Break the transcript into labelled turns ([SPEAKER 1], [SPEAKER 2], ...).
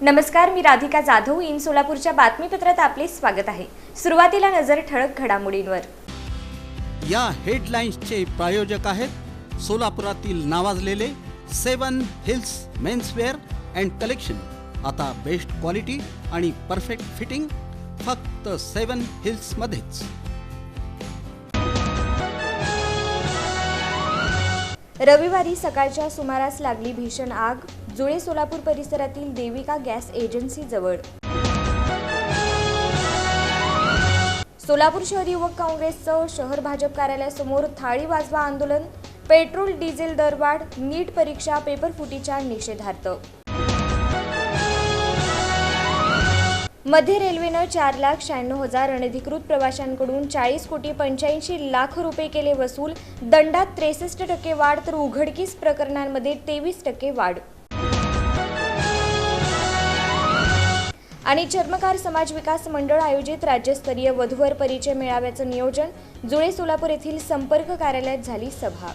[SPEAKER 1] नमस्कार, मी राधिका जाधव. इन सोलापूरच्या बातमीपत्रात आपले स्वागत आहे. सुरुवातीला नजर ठळक घडामोडींवर.
[SPEAKER 2] या हेडलाईन्सचे प्रायोजक आहेत सोलापुरातील नावाजलेले 7 हिल्स मेन्सवेअर अँड कलेक्शन. आता बेस्ट क्वालिटी आणि परफेक्ट फिटिंग फक्त 7 हिल्स मध्येच.
[SPEAKER 1] रविवारी सकाळच्या सुमारास लागली भीषण आग जुळे सोलापूर परिसरातील देविका गॅस एजन्सी जवळ. सोलापूर शहर युवक काँग्रेसचं शहर भाजप कार्यालयासमोर थाळी वाजवा आंदोलन. पेट्रोल डिझेल दरवाढ, नीट परीक्षा पेपरफुटीच्या निषेधार्थ. मध्य रेल्वेनं 4,96,000 अनधिकृत प्रवाशांकडून 40,85,00,000 रुपये केले वसूल. दंडात 63% वाढ तर उघडकीस प्रकरणांमध्ये 23% वाढ. आणि चर्मकार समाज विकास मंडळ आयोजित राज्यस्तरीय वधूवर परिचय मेळाव्याचं नियोजन. जुळे सोलापूर येथील संपर्क कार्यालयात झाली सभा.